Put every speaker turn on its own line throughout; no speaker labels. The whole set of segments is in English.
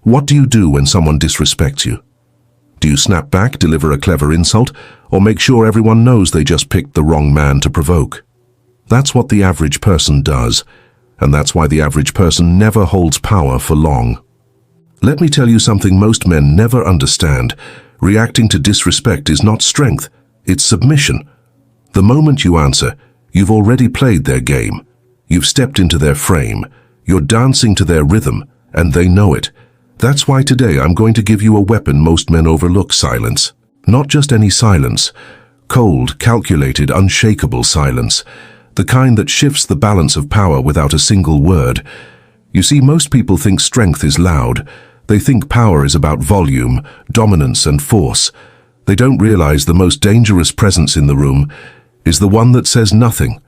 What do you do when someone disrespects you? Do you snap back, deliver a clever insult, or make sure everyone knows they just picked the wrong man to provoke? That's what the average person does, and that's why the average person never holds power for long. Let me tell you something most men never understand. Reacting to disrespect is not strength, it's submission. The moment you answer, you've already played their game. You've stepped into their frame. You're dancing to their rhythm, and they know it. That's why today I'm going to give you a weapon most men overlook: silence. Not just any silence. Cold, calculated, unshakable silence. The kind that shifts the balance of power without a single word. You see, most people think strength is loud. They think power is about volume, dominance, and force. They don't realize the most dangerous presence in the room is the one that says nothing,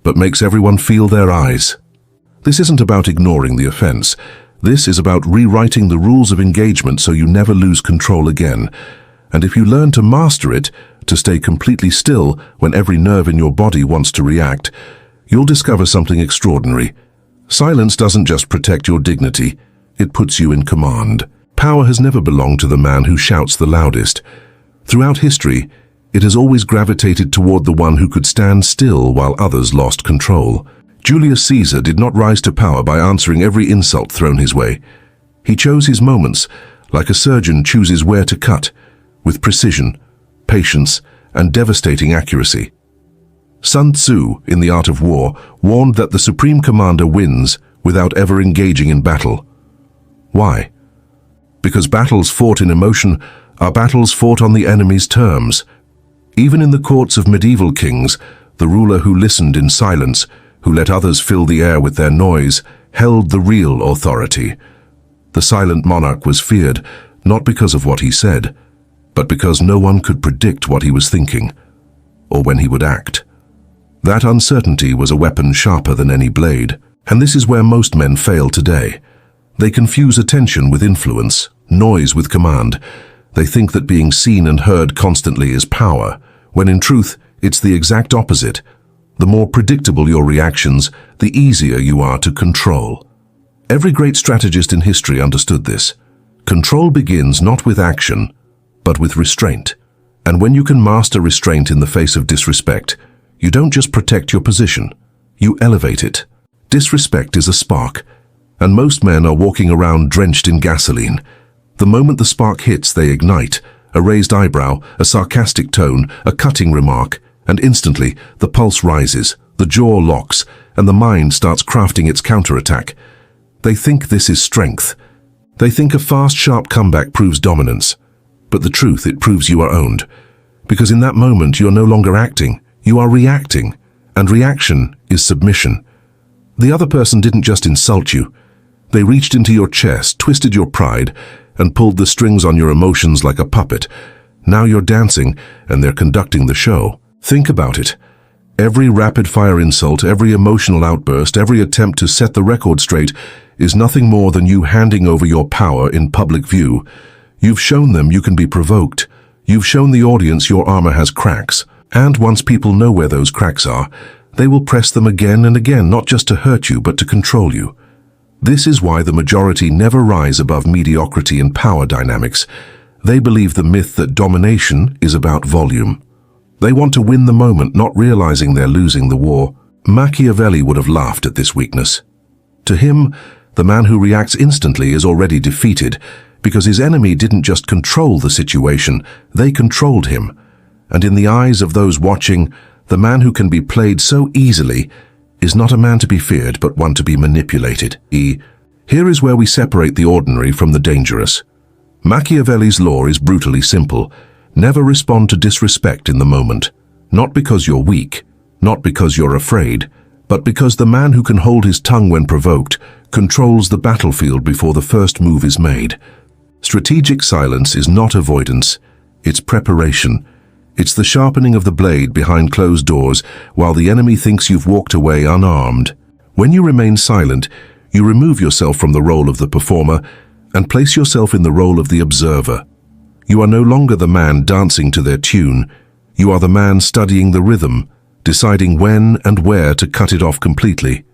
but makes everyone feel their eyes. This isn't about ignoring the offense. This is about rewriting the rules of engagement so you never lose control again. And if you learn to master it, to stay completely still when every nerve in your body wants to react, you'll discover something extraordinary. Silence doesn't just protect your dignity, it puts you in command. Power has never belonged to the man who shouts the loudest. Throughout history, it has always gravitated toward the one who could stand still while others lost control. Julius Caesar did not rise to power by answering every insult thrown his way. He chose his moments, like a surgeon chooses where to cut, with precision, patience, and devastating accuracy. Sun Tzu, in The Art of War, warned that the supreme commander wins without ever engaging in battle. Why? Because battles fought in emotion are battles fought on the enemy's terms. Even in the courts of medieval kings, the ruler who listened in silence, who let others fill the air with their noise, held the real authority. The silent monarch was feared, not because of what he said, but because no one could predict what he was thinking, or when he would act. That uncertainty was a weapon sharper than any blade, and this is where most men fail today. They confuse attention with influence, noise with command. They think that being seen and heard constantly is power, when in truth, it's the exact opposite. The more predictable your reactions, the easier you are to control. Every great strategist in history understood this. Control begins not with action, but with restraint. And when you can master restraint in the face of disrespect, you don't just protect your position, you elevate it. Disrespect is a spark, and most men are walking around drenched in gasoline. The moment the spark hits, they ignite. A raised eyebrow, a sarcastic tone, a cutting remark, and instantly the pulse rises, the jaw locks, and the mind starts crafting its counterattack. They think this is strength. They think a fast, sharp comeback proves dominance. But the truth, it proves you are owned. Because in that moment, you're no longer acting, you are reacting. And reaction is submission. The other person didn't just insult you. They reached into your chest, twisted your pride, and pulled the strings on your emotions like a puppet. Now you're dancing, and they're conducting the show. Think about it. Every rapid-fire insult, every emotional outburst, every attempt to set the record straight is nothing more than you handing over your power in public view. You've shown them you can be provoked. You've shown the audience your armor has cracks. And once people know where those cracks are, they will press them again and again, not just to hurt you, but to control you. This is why the majority never rise above mediocrity in power dynamics. They believe the myth that domination is about volume. They want to win the moment, not realizing they're losing the war. Machiavelli would have laughed at this weakness. To him, the man who reacts instantly is already defeated, because his enemy didn't just control the situation, they controlled him. And in the eyes of those watching, the man who can be played so easily is not a man to be feared, but one to be manipulated. Here is where we separate the ordinary from the dangerous. Machiavelli's law is brutally simple. Never respond to disrespect in the moment. Not because you're weak, not because you're afraid, but because the man who can hold his tongue when provoked controls the battlefield before the first move is made. Strategic silence is not avoidance, it's preparation. It's the sharpening of the blade behind closed doors while the enemy thinks you've walked away unarmed. When you remain silent, you remove yourself from the role of the performer and place yourself in the role of the observer. You are no longer the man dancing to their tune. You are the man studying the rhythm, deciding when and where to cut it off completely.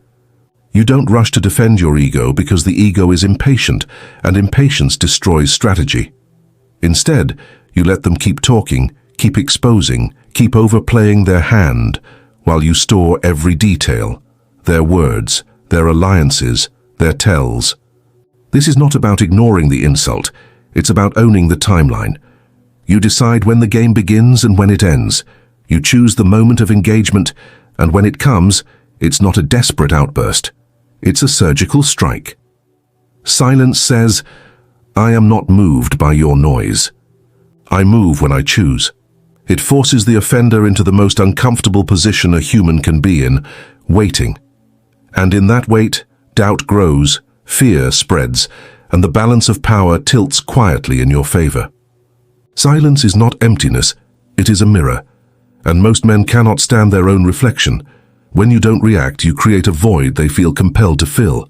You don't rush to defend your ego because the ego is impatient, and impatience destroys strategy. Instead, you let them keep talking, keep exposing, keep overplaying their hand, while you store every detail, their words, their alliances, their tells. This is not about ignoring the insult, it's about owning the timeline. You decide when the game begins and when it ends. You choose the moment of engagement, and when it comes, it's not a desperate outburst. It's a surgical strike. Silence says, "I am not moved by your noise. I move when I choose." It forces the offender into the most uncomfortable position a human can be in, waiting. And in that wait, doubt grows, fear spreads, and the balance of power tilts quietly in your favor. Silence is not emptiness, it is a mirror, and most men cannot stand their own reflection. When you don't react, you create a void they feel compelled to fill.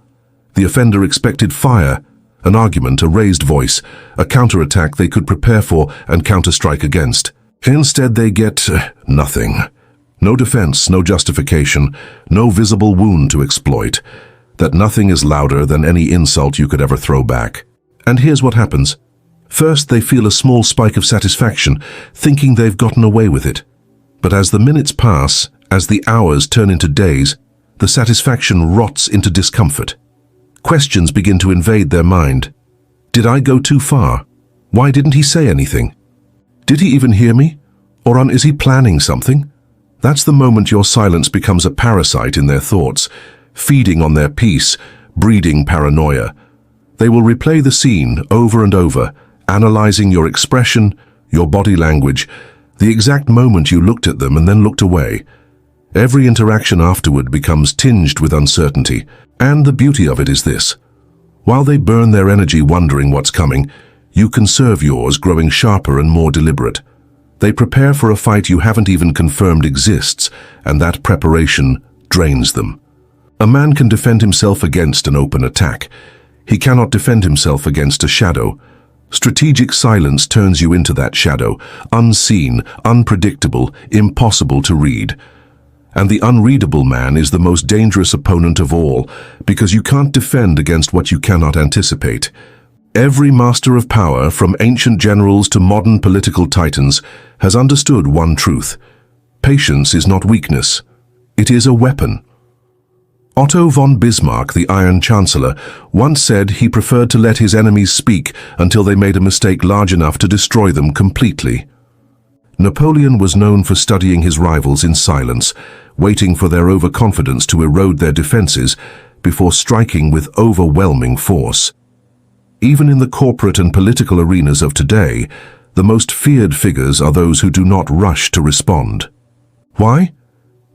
The offender expected fire, an argument, a raised voice, a counterattack they could prepare for and counterstrike against. Instead, they get nothing. No defense, no justification, no visible wound to exploit. That nothing is louder than any insult you could ever throw back. And here's what happens. First, they feel a small spike of satisfaction, thinking they've gotten away with it. But as the minutes pass, as the hours turn into days, the satisfaction rots into discomfort. Questions begin to invade their mind. Did I go too far? Why didn't he say anything? Did he even hear me? Or is he planning something? That's the moment your silence becomes a parasite in their thoughts, feeding on their peace, breeding paranoia. They will replay the scene over and over, analyzing your expression, your body language, the exact moment you looked at them and then looked away. Every interaction afterward becomes tinged with uncertainty, and the beauty of it is this. While they burn their energy wondering what's coming, you conserve yours, growing sharper and more deliberate. They prepare for a fight you haven't even confirmed exists, and that preparation drains them. A man can defend himself against an open attack. He cannot defend himself against a shadow. Strategic silence turns you into that shadow, unseen, unpredictable, impossible to read. And the unreadable man is the most dangerous opponent of all, because you can't defend against what you cannot anticipate. Every master of power, from ancient generals to modern political titans, has understood one truth. Patience is not weakness. It is a weapon. Otto von Bismarck, the Iron Chancellor, once said he preferred to let his enemies speak until they made a mistake large enough to destroy them completely. Napoleon was known for studying his rivals in silence, waiting for their overconfidence to erode their defenses before striking with overwhelming force. Even in the corporate and political arenas of today, the most feared figures are those who do not rush to respond. Why?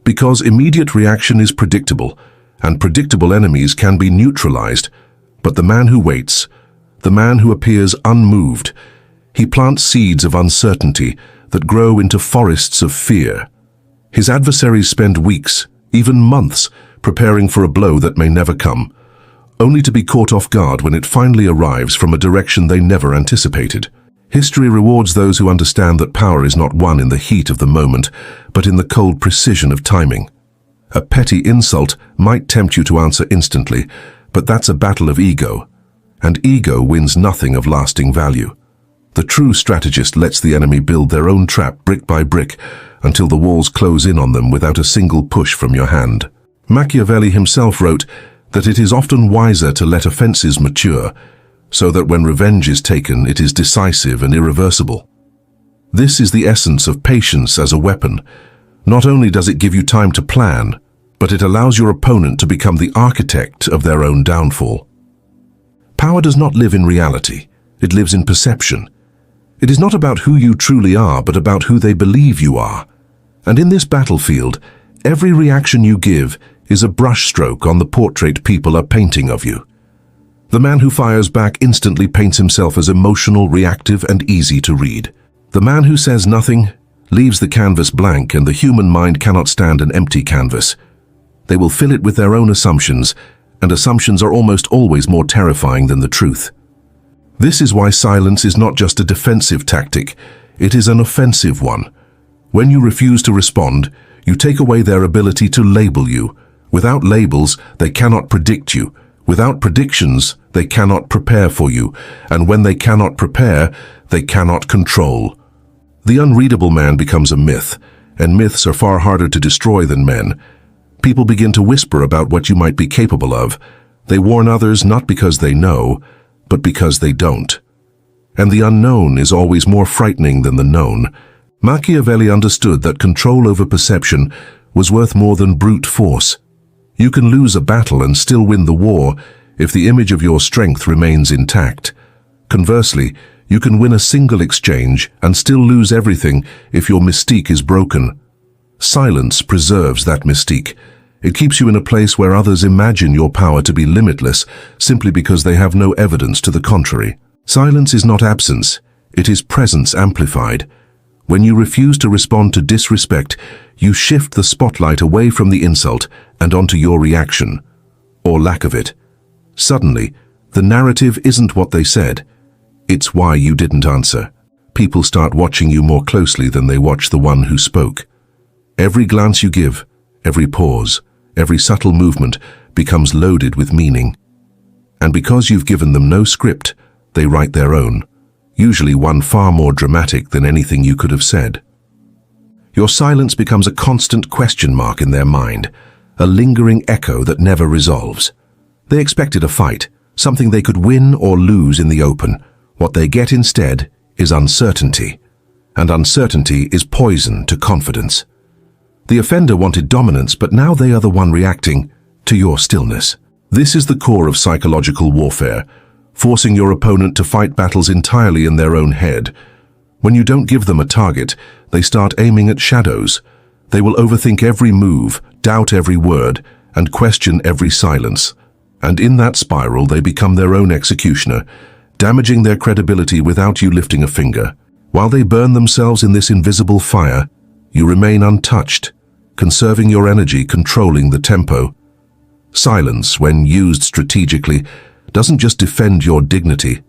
Because immediate reaction is predictable, and predictable enemies can be neutralized. But the man who waits, the man who appears unmoved, he plants seeds of uncertainty that grow into forests of fear. His adversaries spend weeks, even months, preparing for a blow that may never come, only to be caught off guard when it finally arrives from a direction they never anticipated. History rewards those who understand that power is not won in the heat of the moment, but in the cold precision of timing. A petty insult might tempt you to answer instantly, but that's a battle of ego, and ego wins nothing of lasting value. The true strategist lets the enemy build their own trap brick by brick until the walls close in on them without a single push from your hand. Machiavelli himself wrote that it is often wiser to let offenses mature, so that when revenge is taken, it is decisive and irreversible. This is the essence of patience as a weapon. Not only does it give you time to plan, but it allows your opponent to become the architect of their own downfall. Power does not live in reality, it lives in perception. It is not about who you truly are, but about who they believe you are. And in this battlefield, every reaction you give is a brushstroke on the portrait people are painting of you. The man who fires back instantly paints himself as emotional, reactive, and easy to read. The man who says nothing leaves the canvas blank, and the human mind cannot stand an empty canvas. They will fill it with their own assumptions, and assumptions are almost always more terrifying than the truth. This is why silence is not just a defensive tactic, it is an offensive one. When you refuse to respond, you take away their ability to label you, Without labels, they cannot predict you. Without predictions, they cannot prepare for you. And when they cannot prepare, they cannot control. The unreadable man becomes a myth, and myths are far harder to destroy than men. People begin to whisper about what you might be capable of. They warn others not because they know, but because they don't. And the unknown is always more frightening than the known. Machiavelli understood that control over perception was worth more than brute force. You can lose a battle and still win the war if the image of your strength remains intact. Conversely, you can win a single exchange and still lose everything if your mystique is broken. Silence preserves that mystique. It keeps you in a place where others imagine your power to be limitless simply because they have no evidence to the contrary. Silence is not absence, it is presence amplified. When you refuse to respond to disrespect, you shift the spotlight away from the insult and onto your reaction, or lack of it. Suddenly, the narrative isn't what they said, it's why you didn't answer. People start watching you more closely than they watch the one who spoke. Every glance you give, every pause, every subtle movement becomes loaded with meaning. And because you've given them no script, they write their own, usually one far more dramatic than anything you could have said. Your silence becomes a constant question mark in their mind, a lingering echo that never resolves. They expected a fight, something they could win or lose in the open. What they get instead is uncertainty, and uncertainty is poison to confidence. The offender wanted dominance, but now they are the one reacting to your stillness. This is the core of psychological warfare, forcing your opponent to fight battles entirely in their own head. When you don't give them a target, they start aiming at shadows. They will overthink every move, doubt every word, and question every silence. And in that spiral, they become their own executioner, damaging their credibility without you lifting a finger. While they burn themselves in this invisible fire, you remain untouched, conserving your energy, controlling the tempo. Silence, when used strategically, doesn't just defend your dignity,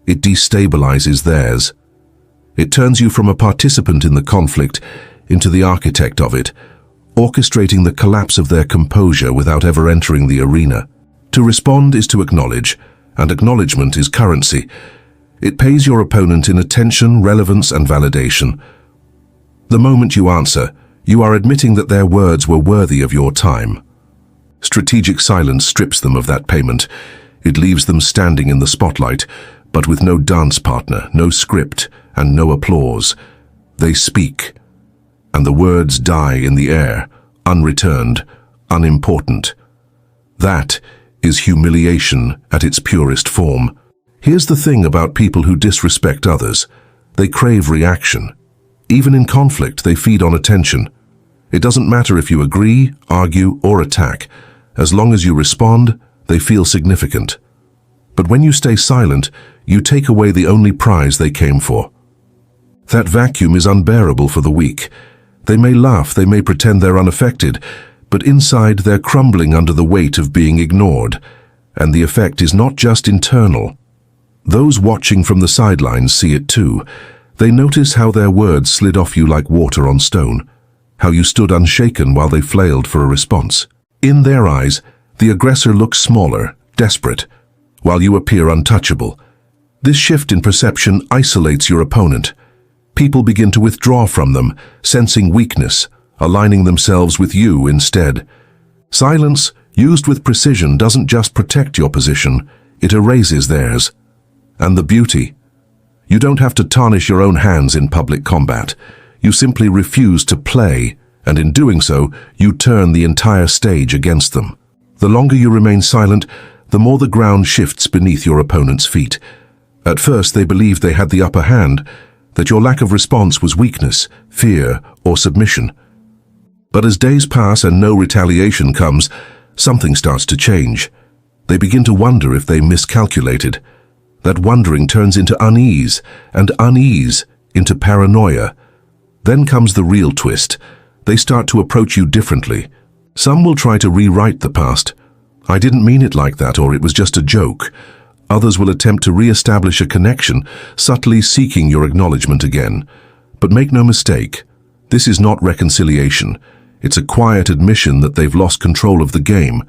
it destabilizes theirs. It turns you from a participant in the conflict into the architect of it, orchestrating the collapse of their composure without ever entering the arena. To respond is to acknowledge, and acknowledgement is currency. It pays your opponent in attention, relevance, and validation. The moment you answer, you are admitting that their words were worthy of your time. Strategic silence strips them of that payment. It leaves them standing in the spotlight, but with no dance partner, no script, and no applause. They speak, and the words die in the air, unreturned, unimportant. That is humiliation at its purest form. Here's the thing about people who disrespect others. They crave reaction. Even in conflict, they feed on attention. It doesn't matter if you agree, argue, or attack. As long as you respond, they feel significant. But when you stay silent, you take away the only prize they came for. That vacuum is unbearable for the weak. They may laugh, they may pretend they're unaffected, but inside they're crumbling under the weight of being ignored. And the effect is not just internal. Those watching from the sidelines see it too. They notice how their words slid off you like water on stone, how you stood unshaken while they flailed for a response. In their eyes, the aggressor looks smaller, desperate, while you appear untouchable. This shift in perception isolates your opponent. People begin to withdraw from them, sensing weakness, aligning themselves with you instead. Silence, used with precision, doesn't just protect your position, it erases theirs. And the beauty? You don't have to tarnish your own hands in public combat. You simply refuse to play, and in doing so, you turn the entire stage against them. The longer you remain silent, the more the ground shifts beneath your opponent's feet. At first, they believed they had the upper hand, that your lack of response was weakness, fear, or submission. But as days pass and no retaliation comes, something starts to change. They begin to wonder if they miscalculated. That wondering turns into unease, and unease into paranoia. Then comes the real twist. They start to approach you differently. Some will try to rewrite the past. I didn't mean it like that, or it was just a joke. Others will attempt to re-establish a connection, subtly seeking your acknowledgement again. But make no mistake, this is not reconciliation. It's a quiet admission that they've lost control of the game,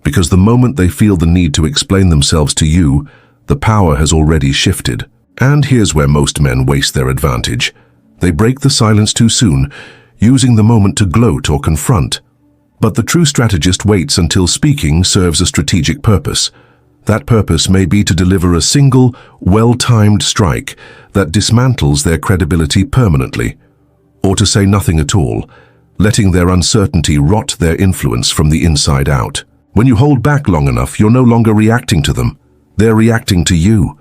because the moment they feel the need to explain themselves to you, the power has already shifted. And here's where most men waste their advantage. They break the silence too soon, using the moment to gloat or confront. But the true strategist waits until speaking serves a strategic purpose. That purpose may be to deliver a single, well-timed strike that dismantles their credibility permanently, or to say nothing at all, letting their uncertainty rot their influence from the inside out. When you hold back long enough, you're no longer reacting to them. They're reacting to you.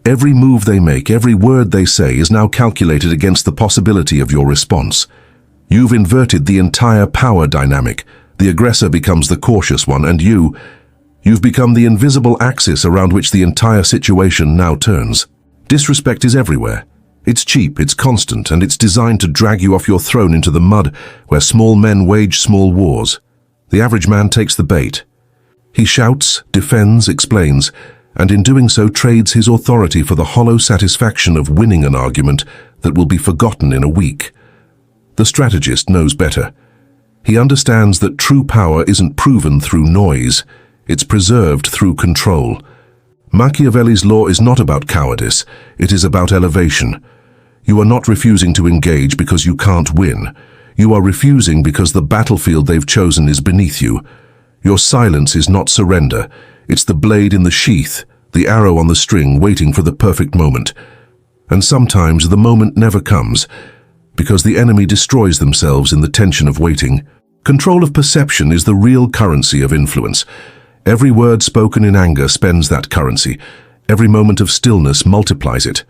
Every move they make, every word they say is now calculated against the possibility of your response. You've inverted the entire power dynamic. The aggressor becomes the cautious one, and you've become the invisible axis around which the entire situation now turns. Disrespect is everywhere. It's cheap, it's constant, and it's designed to drag you off your throne into the mud where small men wage small wars. The average man takes the bait. He shouts, defends, explains, and in doing so trades his authority for the hollow satisfaction of winning an argument that will be forgotten in a week. The strategist knows better. He understands that true power isn't proven through noise, it's preserved through control. Machiavelli's law is not about cowardice, it is about elevation. You are not refusing to engage because you can't win. You are refusing because the battlefield they've chosen is beneath you. Your silence is not surrender. It's the blade in the sheath, the arrow on the string waiting for the perfect moment. And sometimes the moment never comes, because the enemy destroys themselves in the tension of waiting. Control of perception is the real currency of influence. Every word spoken in anger spends that currency. Every moment of stillness multiplies it.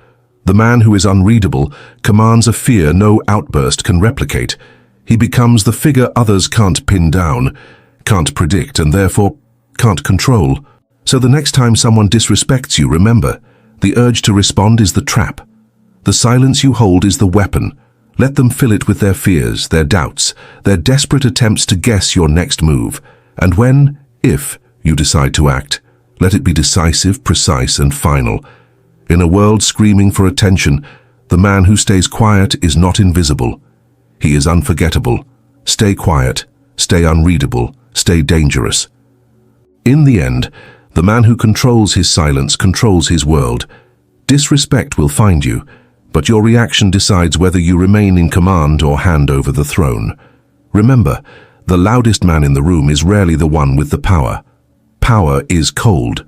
The man who is unreadable commands a fear no outburst can replicate. He becomes the figure others can't pin down, can't predict, and therefore can't control. So the next time someone disrespects you, remember, the urge to respond is the trap. The silence you hold is the weapon. Let them fill it with their fears, their doubts, their desperate attempts to guess your next move. And when, if, you decide to act, let it be decisive, precise, and final. In a world screaming for attention, the man who stays quiet is not invisible. He is unforgettable. Stay quiet, stay unreadable, stay dangerous. In the end, the man who controls his silence controls his world. Disrespect will find you, but your reaction decides whether you remain in command or hand over the throne. Remember, the loudest man in the room is rarely the one with the power. Power is cold.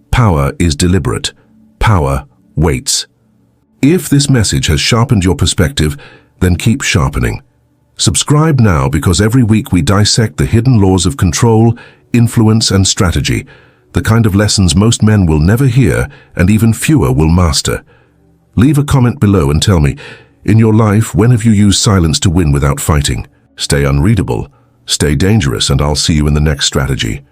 Power is deliberate. Power waits. If this message has sharpened your perspective, then keep sharpening. Subscribe now, because every week we dissect the hidden laws of control, influence, and strategy, the kind of lessons most men will never hear and even fewer will master. Leave a comment below and tell me, in your life, when have you used silence to win without fighting? Stay unreadable, stay dangerous, and I'll see you in the next strategy.